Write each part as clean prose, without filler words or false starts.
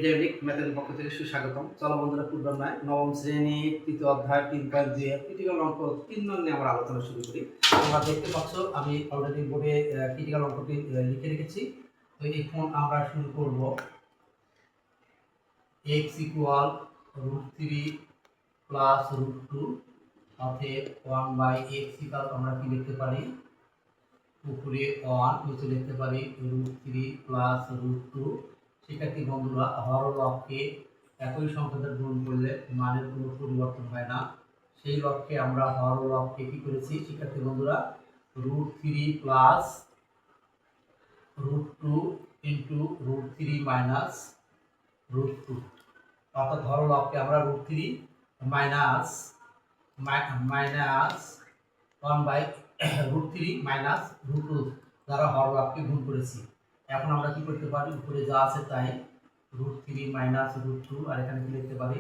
জৈবিক ম্যাথের পক্ষ থেকে সুস্বাগতম। চলো বন্ধুরা, পূর্বান্যায় নবম শ্রেণী তৃতীয় অধ্যায় 3.2 ক্রিটিক্যাল অঙ্ক 3 নং নিয়ে আমরা আলোচনা শুরু করি। তোমরা দেখতে পাচ্ছ আমি অলরেডি বোর্ডে ক্রিটিক্যাল অঙ্কটি লিখে রেখেছি। তো এখন আমরা শুরু করব। x ইকুয়াল √3 প্লাস √2 অতএব 1/x ইকুয়াল আমরা কি লিখতে পারি, উপরে 1 নিচে লিখতে পারি √3 প্লাস √2। শিক্ষার্থী বন্ধুরা, হরলবকে একই সংখ্যা দ্বারা গুণ করলে মানের কোনো পরিবর্তন হয় না। সেই লক্ষ্যে আমরা হরলবকে কি করেছি শিক্ষার্থী বন্ধুরা, √3 প্লাস √2 ইন্টু √3 মাইনাস √2, অর্থাৎ হরলবকে আমরা √3 মাইনাস 1/√3 মাইনাস √2 দ্বারা হরলবকে গুণ করেছি। এখন আমরা কি করতে পারি, উপরে যা আছে তাই √3 মাইনাস √2, আর এখানে কি লিখতে পারি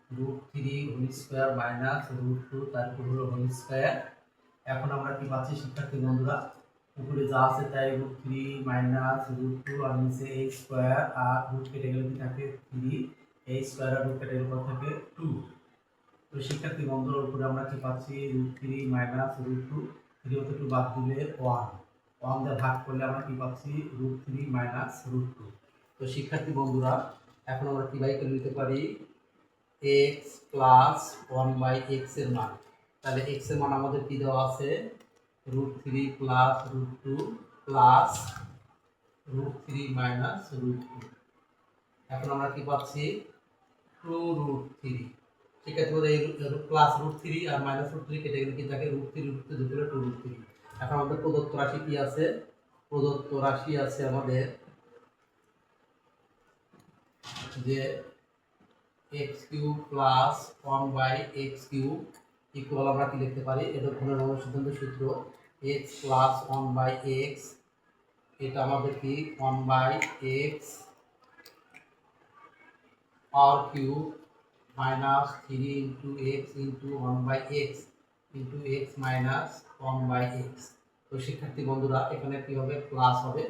√3 হোল স্কয়ার মাইনাস √2 তারপর হলো হোল স্কয়ার। এখন আমরা কি পাচ্ছি শিক্ষার্থী বন্ধুরা, উপরে যা আছে তাই √3 মাইনাস √2 আর নিচে a স্কয়ার, আর রুট কেটে গেলে কি থাকে 3, a স্কয়ার আর রুট কেটে গেলে কত থাকে 2। তো শিক্ষার্থী বন্ধুরা, উপরে আমরা কি পাচ্ছি √3 মাইনাস √2, 3 হতে 2 বাদ দিলে 1 দিয়ে ভাগ করলে আমরা কি পাচ্ছি √3 মাইনাস √2। তো শিক্ষার্থী বন্ধুরা, এখন আমরা কি বাই করে নিতে পারি x প্লাস 1/x এর মান। তাহলে x এর মান আমাদের কি দেওয়া আছে, √3 প্লাস √2 প্লাস √3 মাইনাস √2। এখন আমরা কি পাচ্ছি 2√3। শিক্ষার্থী বন্ধুরা, এই প্লাস √3 আর মাইনাস √3 কেটে গেলে কি থাকে √3 √3 যোগ করলে 2√3। এখন আমাদের প্রদত্ত রাশি কি আছে, প্রদত্ত রাশি আছে আমাদের যে x³ প্লাস 1/x³ ইকুয়াল আমরা কি লিখতে পারি, এটা গুণের অনুসিদ্ধান্তের সূত্র x প্লাস 1/x, এটা আমাদের কি 1/x আর cube minus 3 into x into 1/x into x minus 1/x। তো শিক্ষার্থী বন্ধুরা, এখানে কি হবে প্লাস হবে।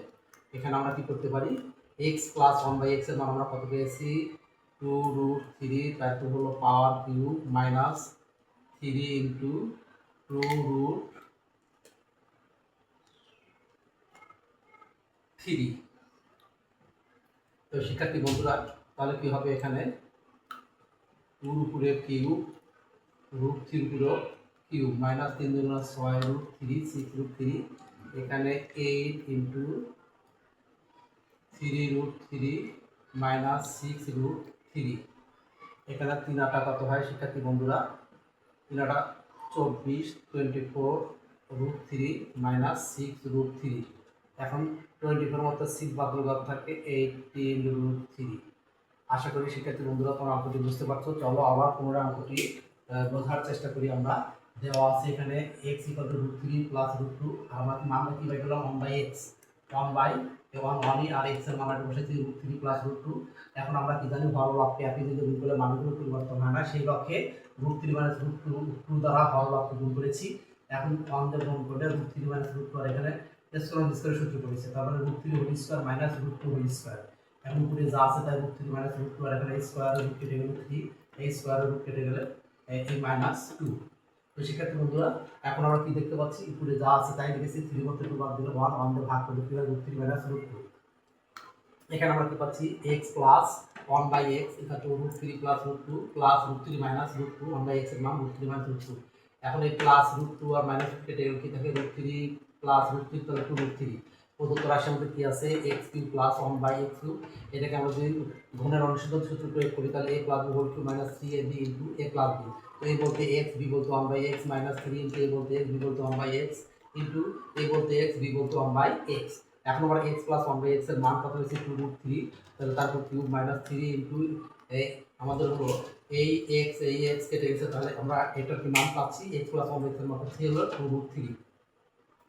এখানে আমরা কি করতে পারি, x প্লাস 1/x এর মান আমরা কত পেয়েছি 2√3, তারপর হলো পাওয়ার কিউব মাইনাস 3 ইন্টু 2√3। তো শিক্ষার্থী বন্ধুরা, তাহলে কি হবে এখানে 2 উপরে কিউব √3 উপরে কিউব মাইনাস 3 × 6 √3 6√3, এখানে 8 ইন্টু 3√3 মাইনাস 6√3। এখানে 3 আটা কত হয় শিক্ষার্থী বন্ধুরা, 3 আটা 24, 24 √3 মাইনাস 6√3। এখন 24 মধ্যে 6 বাদ দিলে কত থাকে 18√3। আশা করি শিক্ষার্থী বন্ধুরা তোমরা অঙ্কটি বুঝতে পারছো। চলো আবার পুনরায় অঙ্কটি বোঝার চেষ্টা করি। আমরা দেওয়া আছে এখানে x = √3 প্লাস √2, আর আমরা মান কি পাই পেলাম 1/x, 1/1 আর x এর মান বসেছি √3 প্লাস √2। এখন আমরা কি জানি হরলবকে একই যদি গুণ করলে মানগুলো পরিবর্তন হয় না, সেই লক্ষ্যে √3 মাইনাস √2 দ্বারা হরলবকে গুণ করেছি। এখন 1 দিয়ে গুণ করলে √3 মাইনাস √2, আর এখানে স্কয়ার সূত্র করেছে, তারপরে √3 whole square minus √2 whole square. এখন উপরে যা আছে তাই √3 মাইনাস √2, আর এখানে স্কয়ার রুট কেটে গেলে 3, এই স্কয়ার রুট কেটে গেলে এই মাইনাস 2। তো শিক্ষার্থী বন্ধুরা, এখন আমরা কি দেখতে পাচ্ছি, উপরে যা আছে তাই লিখেছি, 3 মধ্যে 2 বাদ দিলে 1 দিয়ে ভাগ করলে কি হয় √3 মাইনাস √2। এখানে আমরা কি পাচ্ছি x plus 1/x = √3 plus √2 plus √3 minus √2, 1/x এর মান √3 মাইনাস √2। এখন এই প্লাস √2 আর মাইনাস কেটে গেলে কি থাকে √3 প্লাস √3 তাহলে 2√3। প্রদত্ত রাশির মধ্যে কি আছে x³ প্লাস 1/x³। এটাকে আমরা যদি গুণের অনুসিদ্ধান্ত সূত্র প্রয়োগ করি তাহলে a plus b whole cube minus 3ab into a plus b। তো a বলতে x, b বলতে 1/x মাইনাস 3 ইনটু a বলতে x, b বলতে 1/x ইনটু a বলতে x, b বলতে 1/x। এখন আমরা x প্লাস 1/x এর মান কত হয়েছে 2√3, তাহলে তারপর কিউব মাইনাস 3 ইনটু আমাদের হলো এই x কেটে গেছে, তাহলে আমরা এটার কি মান পাচ্ছি x প্লাস 1/x এর মান হচ্ছে হলো 2√3।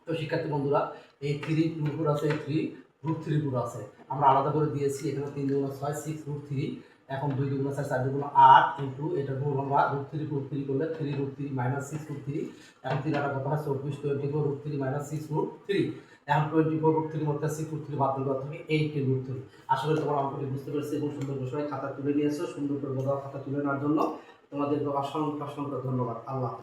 তো শিক্ষার্থী বন্ধুরা, এই 3 2 আছে, এই 3 √3 আছে, আমরা আলাদা করে দিয়েছি। এখানে 3 × 6 6√3, এখন 2 × 4 4 × 8 ইনটু এটা গুণ আমরা √3 করলে 3√3 মাইনাস 6√3। এখন 3 8 কত হয় 24, 24 √3 মাইনাস 6√3। এখন 24 রুট 3 মধ্যে 6 রুট 3 বাদ দিলে কত থাকে 18 রুট 3। আশা করি তোমরা অঙ্কটি বুঝতে পেরেছো এবং সুন্দর করে সবাই খাতা তুলে নিয়েছো। সুন্দর করে বোঝাও খাতা তুলে নেওয়ার জন্য তোমাদেরকে অসংখ্য ধন্যবাদ। আল্লাহ।